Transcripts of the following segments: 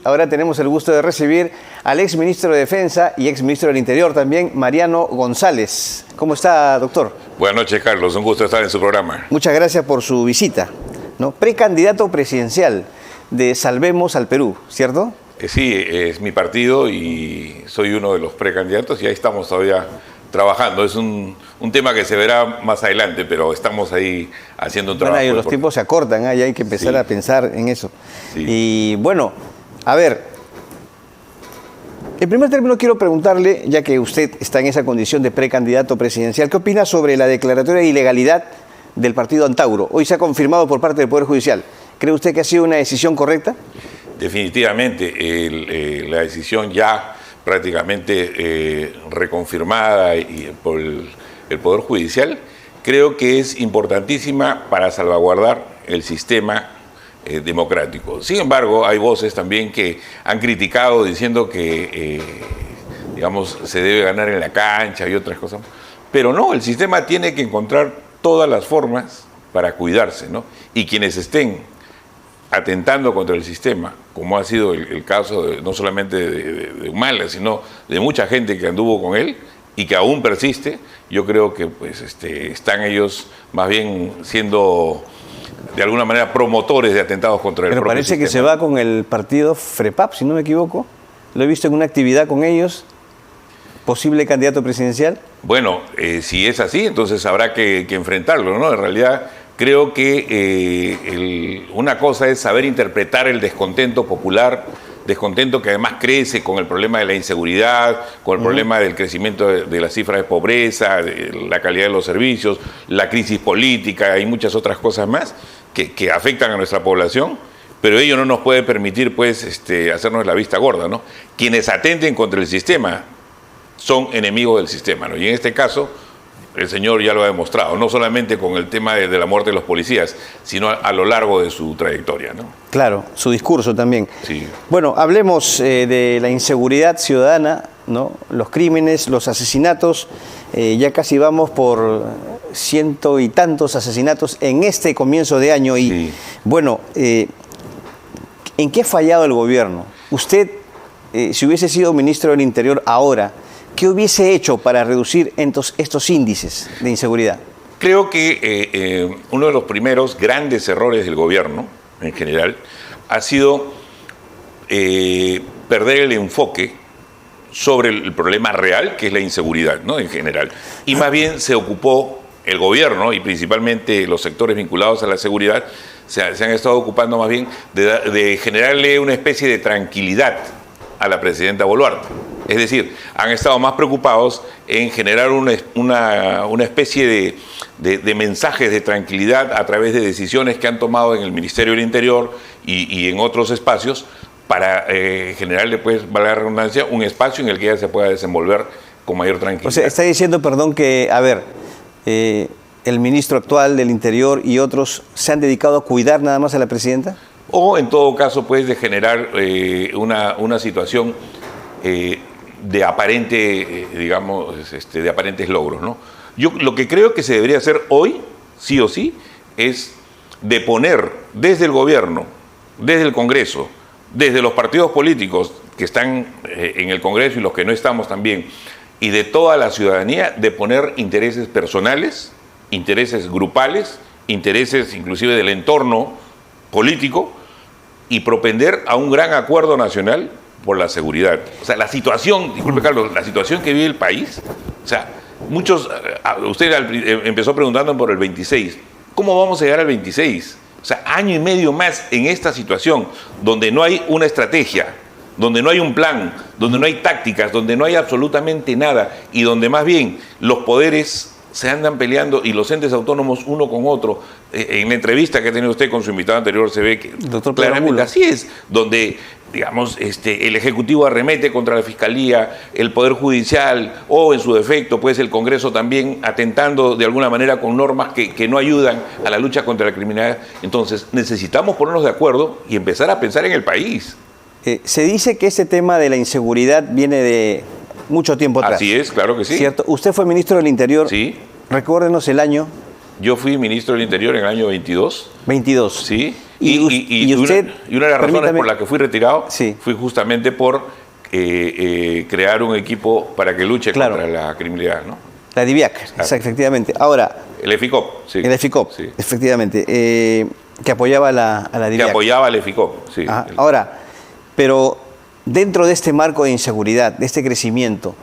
ahora tenemos el gusto de recibir al ex ministro de Defensa y ex ministro del Interior también, Mariano González. ¿Cómo está, doctor? Buenas noches, Carlos. Un gusto estar en su programa. Muchas gracias por su visita, ¿no? Precandidato presidencial de Salvemos al Perú, ¿cierto? Sí, es mi partido y soy uno de los precandidatos y ahí estamos todavía trabajando. Es un tema que se verá más adelante, pero estamos ahí haciendo un trabajo. Bueno, los tiempos se acortan, y hay que empezar a pensar en eso. Sí. Y bueno, a ver, en primer término quiero preguntarle, ya que usted está en esa condición de precandidato presidencial, ¿qué opina sobre la declaratoria de ilegalidad del partido Antauro? Hoy se ha confirmado por parte del Poder Judicial. ¿Cree usted que ha sido una decisión correcta? Definitivamente, la decisión ya prácticamente reconfirmada por el Poder Judicial, creo que es importantísima para salvaguardar el sistema democrático. Sin embargo, hay voces también que han criticado diciendo que, digamos, se debe ganar en la cancha y otras cosas. Pero no, el sistema tiene que encontrar todas las formas para cuidarse, ¿no? Y quienes estén atentando contra el sistema, como ha sido el caso no solamente de Humala, sino de mucha gente que anduvo con él y que aún persiste, yo creo que pues, están ellos más bien siendo de alguna manera promotores de atentados contra el propio parece sistema. Que se va con el partido FREPAP, si no me equivoco. Lo he visto en una actividad con ellos. ¿Posible candidato presidencial? Bueno, si es así, entonces habrá que enfrentarlo, ¿no? En realidad creo que una cosa es saber interpretar el descontento popular, descontento que además crece con el problema de la inseguridad, con el problema del crecimiento de las cifras de pobreza, de la calidad de los servicios, la crisis política y muchas otras cosas más que afectan a nuestra población, pero ello no nos puede permitir pues hacernos la vista gorda, ¿no? Quienes atenten contra el sistema son enemigos del sistema, ¿no? Y en este caso el señor ya lo ha demostrado, no solamente con el tema de la muerte de los policías, sino a lo largo de su trayectoria, ¿no? Claro, su discurso también. Sí. Bueno, hablemos de la inseguridad ciudadana, ¿no? Los crímenes, los asesinatos, ya casi vamos por 100 y tantos asesinatos en este comienzo de año. Y sí. Bueno, ¿en qué ha fallado el gobierno? Usted, si hubiese sido ministro del Interior ahora, ¿qué hubiese hecho para reducir estos índices de inseguridad? Creo que uno de los primeros grandes errores del gobierno, en general, ha sido perder el enfoque sobre el problema real, que es la inseguridad, ¿no? En general. Y más bien se ocupó el gobierno, y principalmente los sectores vinculados a la seguridad, se han estado ocupando más bien de generarle una especie de tranquilidad a la presidenta Boluarte. Es decir, han estado más preocupados en generar una especie de mensajes de tranquilidad a través de decisiones que han tomado en el Ministerio del Interior y en otros espacios para generarle, pues, valga la redundancia, un espacio en el que ella se pueda desenvolver con mayor tranquilidad. O sea, está diciendo, perdón, que, a ver, el ministro actual del Interior y otros se han dedicado a cuidar nada más a la presidenta. O, en todo caso, pues, de generar una situación de aparente, digamos, de aparentes logros, ¿no? Yo lo que creo que se debería hacer hoy, sí o sí, es de poner desde el gobierno, desde el Congreso, desde los partidos políticos que están en el Congreso y los que no estamos también, y de toda la ciudadanía, de poner intereses personales, intereses grupales, intereses inclusive del entorno político, y propender a un gran acuerdo nacional por la seguridad. O sea, la situación, disculpe Carlos, la situación que vive el país, o sea, muchos, usted empezó preguntando por el 26, ¿cómo vamos a llegar al 26? O sea, año y medio más en esta situación, donde no hay una estrategia, donde no hay un plan, donde no hay tácticas, donde no hay absolutamente nada, y donde más bien los poderes se andan peleando y los entes autónomos uno con otro. En la entrevista que ha tenido usted con su invitado anterior se ve que Doctor claramente así es, donde, digamos, el Ejecutivo arremete contra la Fiscalía, el Poder Judicial o, en su defecto, pues el Congreso también atentando de alguna manera con normas que no ayudan a la lucha contra la criminalidad. Entonces, necesitamos ponernos de acuerdo y empezar a pensar en el país. Se dice que este tema de la inseguridad viene de mucho tiempo atrás. Así es, claro que sí. ¿Cierto? Usted fue ministro del Interior. Sí. Recuérdenos el año. Yo fui ministro del Interior en el año 22. 22. Sí. Y usted, una de las razones por las que fui retirado sí, fui justamente por crear un equipo para que luche contra la criminalidad, ¿no? La DIVIAC, efectivamente. Ahora... El EFICOP, sí. El EFICOP, sí, efectivamente. Que apoyaba a la DIVIAC. Que apoyaba al EFICOP, sí. Ahora, pero dentro de este marco de inseguridad, de este crecimiento,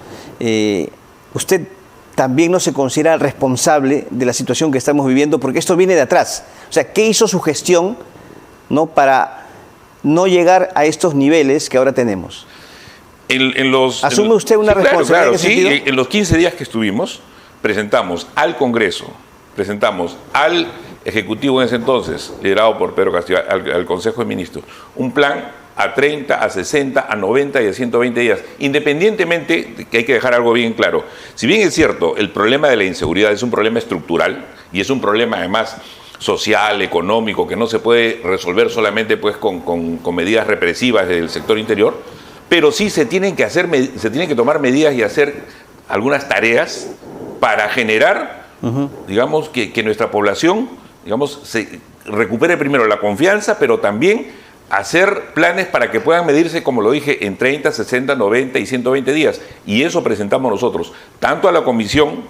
usted también no se considera responsable de la situación que estamos viviendo, porque esto viene de atrás. O sea, ¿qué hizo su gestión, ¿no?, para no llegar a estos niveles que ahora tenemos? ¿Asume usted una responsabilidad en ese sentido? Sí, en los 15 días que estuvimos, presentamos al Congreso, presentamos al Ejecutivo en ese entonces, liderado por Pedro Castillo, al Consejo de Ministros, un plan a 30, a 60, a 90 y a 120 días, independientemente de que hay que dejar algo bien claro. Si bien es cierto, el problema de la inseguridad es un problema estructural y es un problema además social, económico, que no se puede resolver solamente pues con medidas represivas del sector interior, pero sí se tienen que tomar medidas y hacer algunas tareas para generar, digamos, que nuestra población, digamos, se recupere primero la confianza, pero también hacer planes para que puedan medirse, como lo dije, en 30, 60, 90 y 120 días. Y eso presentamos nosotros, tanto a la Comisión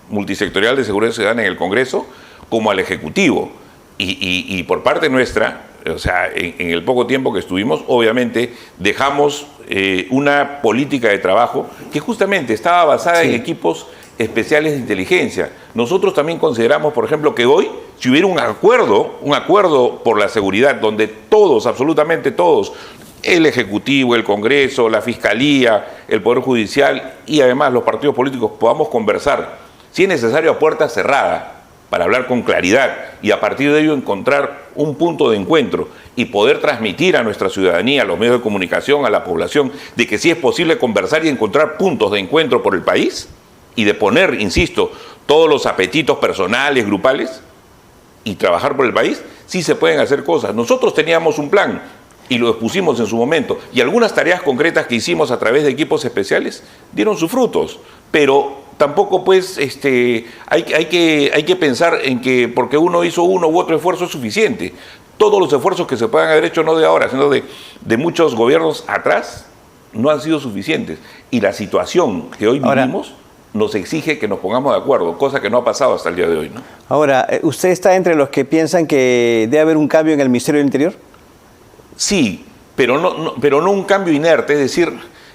Multisectorial de Seguridad Ciudadana en el Congreso, como al Ejecutivo. Y por parte nuestra, o sea, en el poco tiempo que estuvimos, obviamente dejamos una política de trabajo que justamente estaba basada en equipos especiales de inteligencia. Nosotros también consideramos, por ejemplo, que hoy, si hubiera un acuerdo por la seguridad, donde todos, absolutamente todos, el Ejecutivo, el Congreso, la Fiscalía, el Poder Judicial y además los partidos políticos podamos conversar, si es necesario a puerta cerrada, para hablar con claridad y a partir de ello encontrar un punto de encuentro y poder transmitir a nuestra ciudadanía, a los medios de comunicación, a la población, de que sí es posible conversar y encontrar puntos de encuentro por el país y de poner, insisto, todos los apetitos personales, grupales y trabajar por el país, sí se pueden hacer cosas. Nosotros teníamos un plan y lo expusimos en su momento y algunas tareas concretas que hicimos a través de equipos especiales dieron sus frutos, pero tampoco pues hay que pensar en que porque uno hizo uno u otro esfuerzo es suficiente. Todos los esfuerzos que se puedan haber hecho, no de ahora, sino de muchos gobiernos atrás, no han sido suficientes. Y la situación que hoy vivimos nos exige que nos pongamos de acuerdo, cosa que no ha pasado hasta el día de hoy, ¿no? Ahora, ¿usted está entre los que piensan que debe haber un cambio en el Ministerio del Interior? Sí, pero no un cambio inerte, es decir,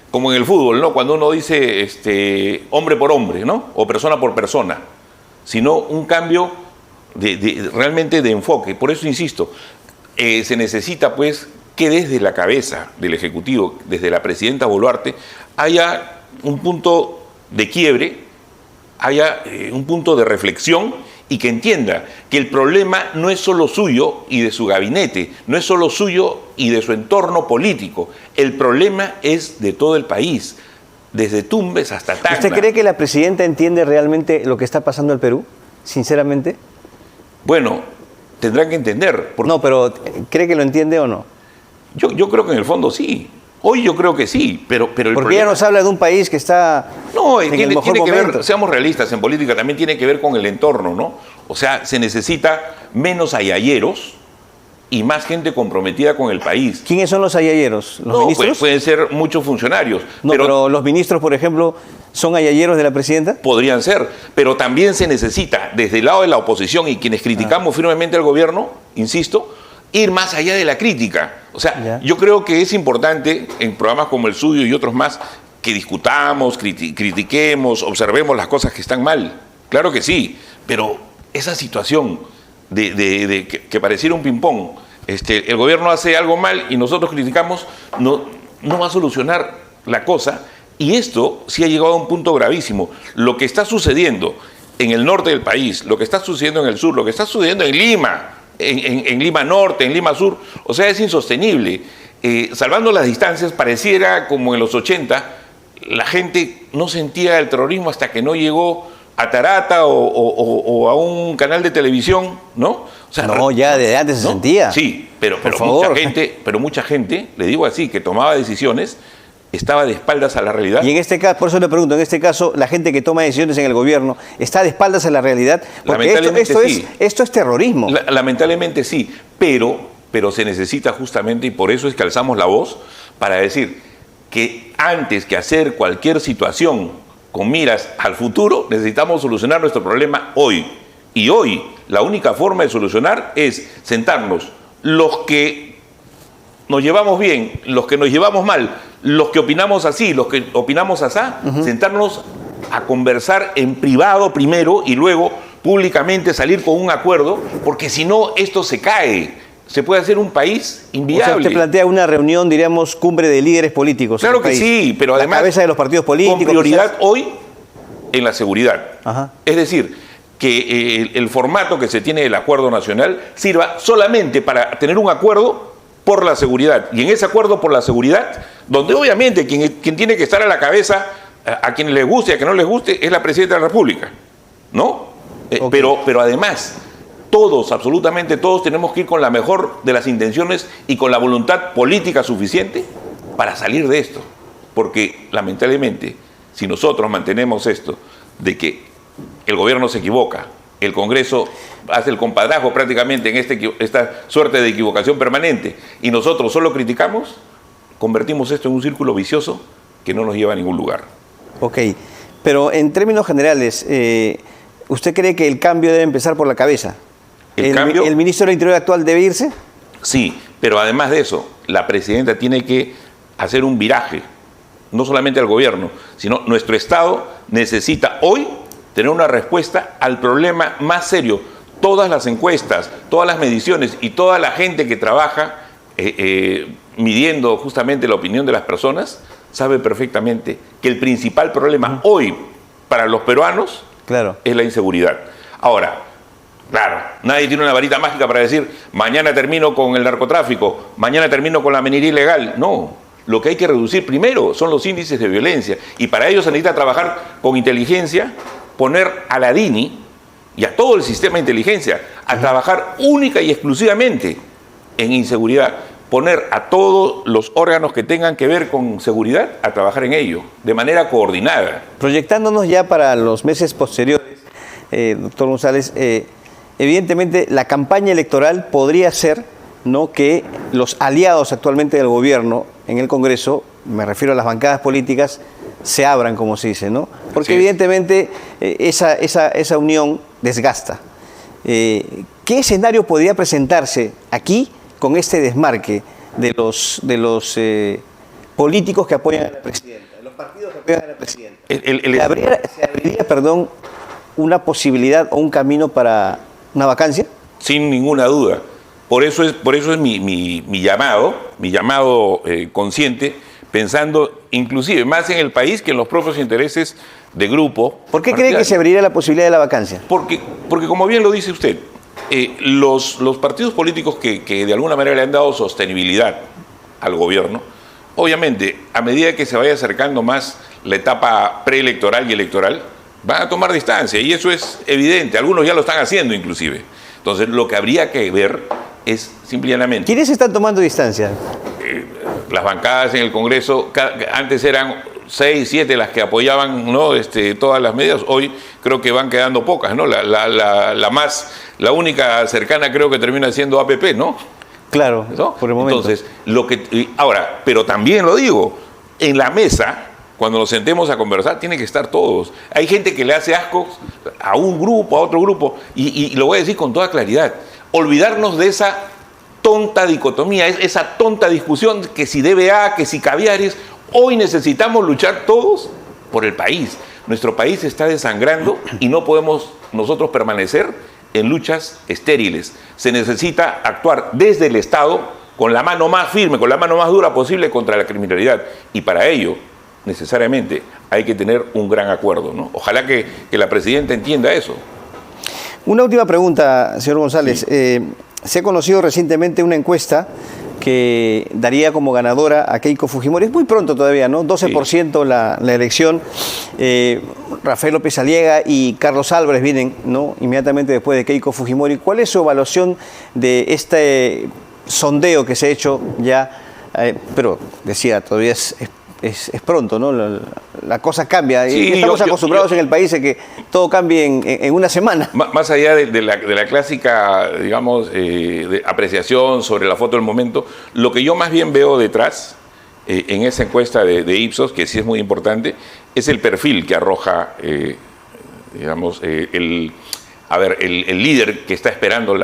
como en el fútbol, ¿no? Cuando uno dice hombre por hombre, ¿no? O persona por persona, sino un cambio realmente de enfoque. Por eso insisto, se necesita pues que desde la cabeza del Ejecutivo, desde la presidenta Boluarte, haya un punto de quiebre, haya un punto de reflexión y que entienda que el problema no es solo suyo y de su gabinete, no es solo suyo y de su entorno político, el problema es de todo el país, desde Tumbes hasta Tacna. ¿Usted cree que la presidenta entiende realmente lo que está pasando en el Perú, sinceramente? Bueno, tendrán que entender. No, pero ¿cree que lo entiende o no? Yo creo que en el fondo sí. Hoy yo creo que sí, pero el porque problema... ella nos habla de un país que está en el mejor tiene que momento. ver, seamos realistas, en política también tiene que ver con el entorno, ¿no? O sea, se necesita menos ayayeros y más gente comprometida con el país. ¿Quiénes son los ayayeros? ¿Los ministros? Pues, pueden ser muchos funcionarios. No, pero los ministros, por ejemplo, ¿son ayayeros de la presidenta? Podrían ser, pero también se necesita, desde el lado de la oposición y quienes criticamos firmemente al gobierno, insisto, ir más allá de la crítica. O sea, yo creo que es importante en programas como el suyo y otros más que discutamos, critiquemos, observemos las cosas que están mal. Claro que sí, pero esa situación que pareciera un ping-pong, el gobierno hace algo mal y nosotros criticamos, no va a solucionar la cosa. Y esto sí ha llegado a un punto gravísimo. Lo que está sucediendo en el norte del país, lo que está sucediendo en el sur, lo que está sucediendo en Lima, en Lima Norte, en Lima Sur, o sea, es insostenible. Salvando las distancias, pareciera como en los 80, la gente no sentía el terrorismo hasta que no llegó a Tarata o a un canal de televisión, ¿no? O sea, no, ya desde antes se sentía. Sí, pero favor. mucha gente, le digo así, que tomaba decisiones, estaba de espaldas a la realidad. Y en este caso, por eso le pregunto, en este caso, la gente que toma decisiones en el gobierno está de espaldas a la realidad, porque esto es terrorismo. Lamentablemente sí, pero se necesita justamente, y por eso es que alzamos la voz, para decir que antes que hacer cualquier situación con miras al futuro, necesitamos solucionar nuestro problema hoy. Y hoy la única forma de solucionar es sentarnos los que nos llevamos bien, los que nos llevamos mal, los que opinamos así, los que opinamos asá, sentarnos a conversar en privado primero y luego públicamente salir con un acuerdo, porque si no esto se cae. Se puede hacer un país inviable. O sea, usted plantea una reunión, diríamos, cumbre de líderes políticos. Claro que sí, pero además... La cabeza de los partidos políticos. Con prioridad hoy en la seguridad. Ajá. Es decir, que el formato que se tiene del acuerdo nacional sirva solamente para tener un acuerdo por la seguridad. Y en ese acuerdo por la seguridad, donde obviamente quien tiene que estar a la cabeza, a quienes les guste y a quienes no les guste, es la Presidenta de la República, ¿no? Okay. Pero además, todos, absolutamente todos, tenemos que ir con la mejor de las intenciones y con la voluntad política suficiente para salir de esto. Porque, lamentablemente, si nosotros mantenemos esto de que el gobierno se equivoca, el Congreso hace el compadrajo prácticamente en esta suerte de equivocación permanente, y nosotros solo criticamos, convertimos esto en un círculo vicioso que no nos lleva a ningún lugar. Ok, pero en términos generales, ¿usted cree que el cambio debe empezar por la cabeza? ¿El ministro del Interior actual debe irse? Sí, pero además de eso, la presidenta tiene que hacer un viraje, no solamente al gobierno, sino nuestro Estado necesita hoy tener una respuesta al problema más serio. Todas las encuestas, todas las mediciones y toda la gente que trabaja midiendo justamente la opinión de las personas sabe perfectamente que el principal problema hoy para los peruanos es la inseguridad. Ahora, claro, nadie tiene una varita mágica para decir mañana termino con el narcotráfico, mañana termino con la minería ilegal. No, lo que hay que reducir primero son los índices de violencia, y para ello se necesita trabajar con inteligencia, poner a la DINI y a todo el sistema de inteligencia a trabajar única y exclusivamente en inseguridad, poner a todos los órganos que tengan que ver con seguridad a trabajar en ello, de manera coordinada. Proyectándonos ya para los meses posteriores, doctor González, evidentemente la campaña electoral podría ser, ¿no?, que los aliados actualmente del gobierno en el Congreso, me refiero a las bancadas políticas, se abran, como se dice, ¿no? Porque evidentemente esa unión desgasta. ¿Qué escenario podría presentarse aquí con este desmarque de los políticos que apoyan a la presidenta, de los partidos que apoyan a la presidenta? ¿Se abriría, una posibilidad o un camino para una vacancia? Sin ninguna duda. Por eso es mi llamado consciente, pensando inclusive más en el país que en los propios intereses de grupo. ¿Por qué cree que se abriría la posibilidad de la vacancia? Porque como bien lo dice usted, los partidos políticos que de alguna manera le han dado sostenibilidad al gobierno, obviamente, a medida que se vaya acercando más la etapa preelectoral y electoral, van a tomar distancia, y eso es evidente. Algunos ya lo están haciendo inclusive. Entonces, lo que habría que ver es simplemente... ¿Quiénes están tomando distancia? Las bancadas en el Congreso, antes eran 6, 7 las que apoyaban, ¿no?, todas las medidas. Hoy creo que van quedando pocas, ¿no? La única cercana creo que termina siendo APP, ¿no? Claro, ¿no? Por el momento. Entonces, ahora, pero también lo digo, en la mesa, cuando nos sentemos a conversar, tienen que estar todos. Hay gente que le hace ascos a un grupo, a otro grupo, y lo voy a decir con toda claridad. Olvidarnos de esa tonta dicotomía, esa tonta discusión que si DBA, que si caviares. Hoy necesitamos luchar todos por el país. Nuestro país se está desangrando y no podemos nosotros permanecer en luchas estériles. Se necesita actuar desde el Estado con la mano más firme, con la mano más dura posible contra la criminalidad. Y para ello, necesariamente, hay que tener un gran acuerdo, ¿no? Ojalá que la presidenta entienda eso. Una última pregunta, señor González. Sí. Se ha conocido recientemente una encuesta que daría como ganadora a Keiko Fujimori. Es muy pronto todavía, ¿no? 12% sí. la elección. Rafael López Aliaga y Carlos Álvarez vienen, ¿no?, inmediatamente después de Keiko Fujimori. ¿Cuál es su evaluación de este sondeo que se ha hecho ya? Pero decía, todavía es es pronto, ¿no? La cosa cambia. Sí, Estamos acostumbrados en el país a que todo cambie en una semana. Más allá de la clásica, digamos, de apreciación sobre la foto del momento, lo que yo más bien veo detrás, en esa encuesta de Ipsos, que sí es muy importante, es el perfil que arroja, digamos, el líder que está esperando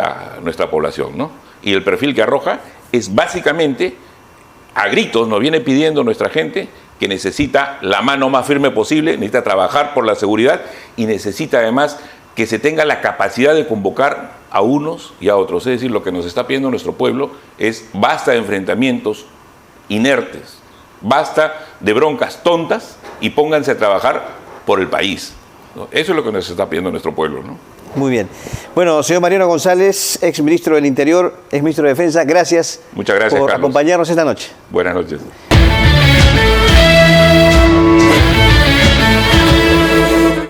nuestra población, ¿no? Y el perfil que arroja es básicamente, a gritos nos viene pidiendo nuestra gente que necesita la mano más firme posible, necesita trabajar por la seguridad y necesita además que se tenga la capacidad de convocar a unos y a otros. Es decir, lo que nos está pidiendo nuestro pueblo es basta de enfrentamientos inertes, basta de broncas tontas y pónganse a trabajar por el país, ¿no? Eso es lo que nos está pidiendo nuestro pueblo, ¿no? Muy bien. Bueno, señor Mariano González, ex ministro del Interior, ex ministro de Defensa, gracias, Muchas gracias, por Carlos, acompañarnos esta noche. Buenas noches.